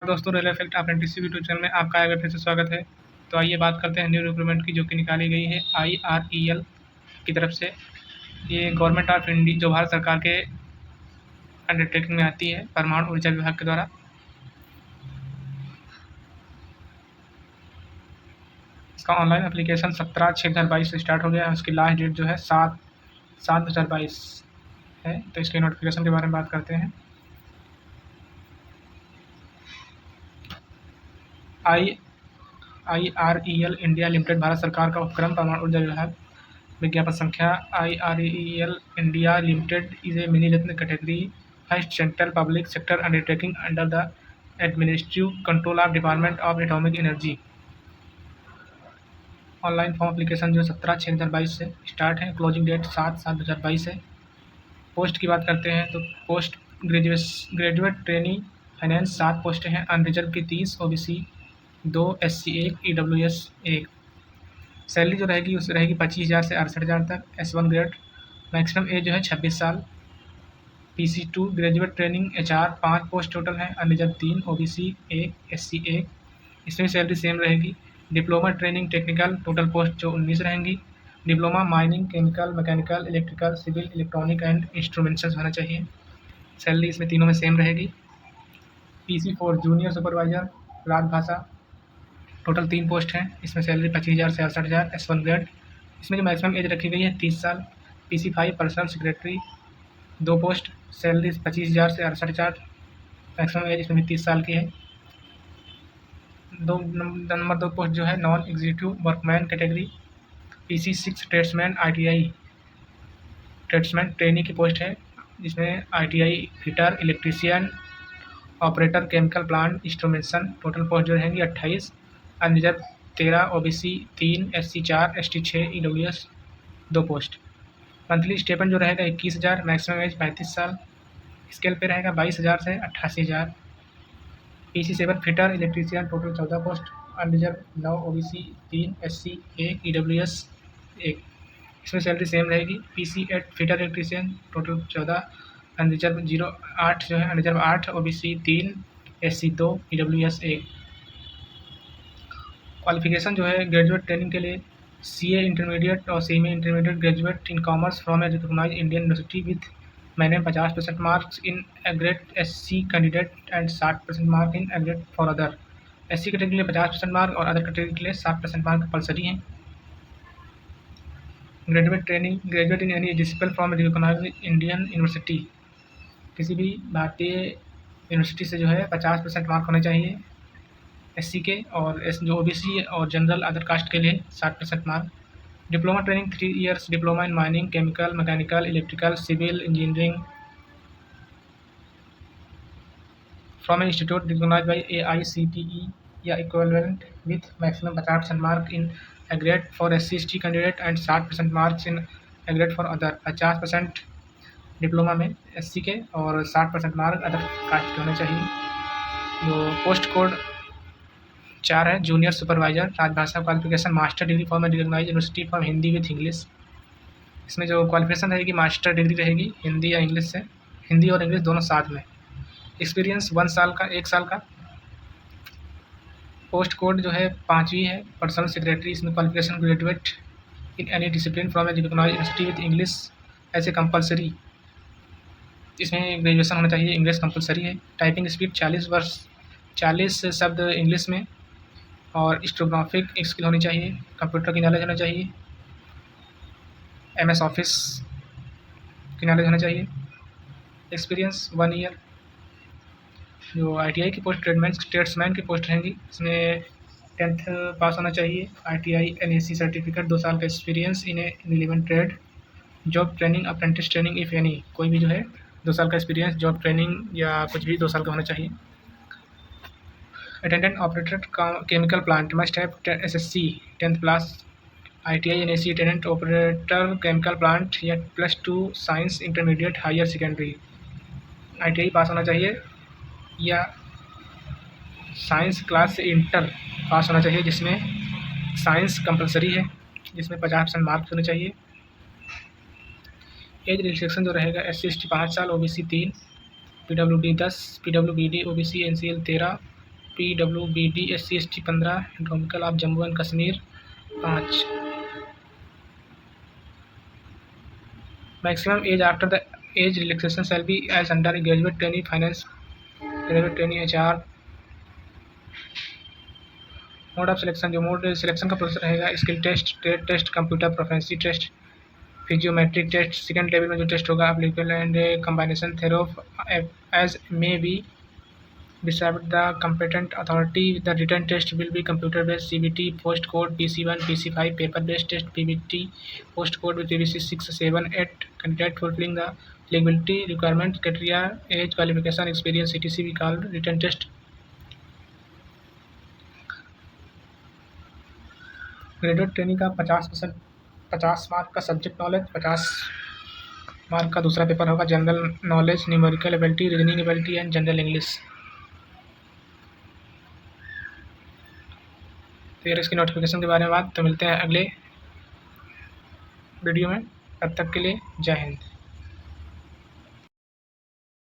दोस्तों, rail effect apprenticeship YouTube channel में आपका एक बार फिर से स्वागत है। तो आइए बात करते हैं न्यू रिक्रूटमेंट की, जो कि निकाली गई है IREL की तरफ से। ये गवर्नमेंट ऑफ इंडिया, जो भारत सरकार के अंडरटेकिंग में आती है, परमाणु ऊर्जा विभाग के द्वारा। इसका ऑनलाइन एप्लीकेशन 17/6/2022 से स्टार्ट हो गया है। उसकी लास्ट डेट जो है 7/7/2022 है। तो इसके नोटिफिकेशन के बारे में बात करते हैं। IREL इंडिया लिमिटेड भारत सरकार का उपक्रम परमाणु ऊर्जा विभाग। विज्ञापन संख्या IREL India limited is a mini Ratna category first central public sector undertaking under the administrative control of department of atomic energy. Online form application जो 17/6/2022 से स्टार्ट है। क्लोजिंग डेट 7/7/2022 है। पोस्ट की बात करते हैं तो post graduate trainee finance 7 post हैं। अनरिजर्व की 30, OBC 2, SC 1, EWS 1। सैलरी जो रहेगी उससे रहेगी 25,000 से 68,000 तक। S1 grade. मैक्सिमम एज जो है 26 साल। PC2 graduate training HR 5 post total हैं। Unreserved 3, OBC 1, SC 1। इसमें सैलरी सेम रहेगी। Diploma training technical total post जो 19 रहेंगी। Diploma mining, chemical, mechanical, electrical, civil, electronic and instrumentation होना चाहिए। सैलरी इसमें तीनों में सेम रहेगी। PC4 जूनियर सुपरवाइजर राजभाषा टोटल 3 पोस्ट हैं। इसमें सैलरी 25,000 से 68,000। S1 grade. इसमें जो मैक्सिमम एज रखी गई है 30 साल। PC5 personal secretary 2 post, salary 25,000 से 68,000। मैक्सिमम एज इसमें भी 30 साल की है। नंबर 2 पोस्ट जो है non executive workman category. PC6 tradesman ITI tradesman trainee की पोस्ट है, जिसमें ITI fitter, electrician, operator chemical plant instrumentation. Total post जो रहेंगी 28। Unreserve 13, OBC 3, SC 4, ST 6, EWS 2 post. Monthly stipend जो रहेगा 21,000। मैक्सिमम एज 35 साल। स्केल पे रहेगा 22,000 से 88,000। PC7 fitter electrician total 14 post. Unreserve 9, OBC 3, SC 1, EWS 1। इसमें सैलरी सेम रहेगी। PC8 fitter electrician total 14। Unreserved 08 जो है unreserve 8, OBC 3, SC 2, EWS 1। Qualification जो है ग्रेजुएट ट्रेनिंग के लिए CA इंटरमीडिएट और semi intermediate graduate in commerce from a recognise Indian university with मैंने 50% marks in aggregate SC candidate and 60% mark in aggregate for other. SC category के लिए 50% mark और other category के लिए 60% mark compulsory हैं। Graduate training graduate in any discipline from recognise Indian university. किसी भी भारतीय यूनिवर्सिटी से जो है 50% मार्क होने चाहिए SC के, और जो OBC और जनरल अदर कास्ट के लिए 60% mark. Diploma training 3 years diploma in mining, chemical, mechanical, electrical, civil engineering from an institute recognised by AICTE या equivalent with maximum 50% mark in aggregate for SC ST candidate and 60% marks in aggregate for other. 50% diploma में SC के और 60% mark other caste के होने चाहिए। जो post code 4 है junior supervisor राजभाषा। Qualification master degree from a recognised university from Hindi with English. इसमें जो क्वालिफिकेशन रहेगी मास्टर डिग्री रहेगी हिंदी या इंग्लिश से, हिंदी और इंग्लिश दोनों साथ में। एक्सपीरियंस 1 साल का, 1 साल का। पोस्ट कोड जो है 5वीं है पर्सनल सेक्रेटरी। इसमें qualification graduate in any discipline from a recognised university with English as compulsory. इसमें ग्रेजुएशन होना चाहिए, इंग्लिश कंपलसरी है। टाइपिंग स्पीड 40 शब्द इंग्लिश में, और स्टेनोग्राफिक स्किल होनी चाहिए, कंप्यूटर की नॉलेज होना चाहिए, MS ऑफिस की नॉलेज होना चाहिए। Experience 1 year. जो ITI की पोस्ट ट्रेड्समैन की पोस्ट रहेंगी, इसमें 10th पास होना चाहिए। ITI NAC सर्टिफिकेट, 2 साल का experience in A relevant trade. Job training apprentice training if any, कोई भी जो है 2 साल का एक्सपीरियंस, जॉब ट्रेनिंग या कुछ भी 2 साल का होना चाहिए। Attendant operator chemical plant must have SSC 10th class. ITI NAC attendant operator chemical plant या +2 science intermediate higher secondary. ITI pass होना चाहिए या साइंस क्लास से इंटर पास होना चाहिए, जिसमें साइंस कंपलसरी है, जिसमें 50% मार्क्स होने चाहिए। एज रिस्ट्रिक्शन जो रहेगा SC ST 5 साल, OBC 3, PWD 10, PWBD OBC NCL 13, PWBD SC/ST 15, anatomical of Jammu and Kashmir 5। Maximum age after the age relaxation shall be as under graduate trainee finance, graduate trainee HR। Mode of selection, जो mode selection का process रहेगा, skill test, trade test, computer proficiency test, psychometric test. Second level में जो test होगा applicable and combination thereof as may be decide the competent authority. The written test will be computer based CBT post code PC1 PC5, paper based test PBT post code with PBC 6 7 8, candidate fulfilling the eligibility requirement criteria, age, qualification, experience etc be called written test। Graduate training का 50% 50 mark का subject knowledge, 50 mark का दूसरा paper होगा general knowledge, numerical ability, reasoning ability and general English. तो यार इसकी notification के बारे में बात, तो मिलते हैं अगले वीडियो में। तब तक के लिए जय हिंद।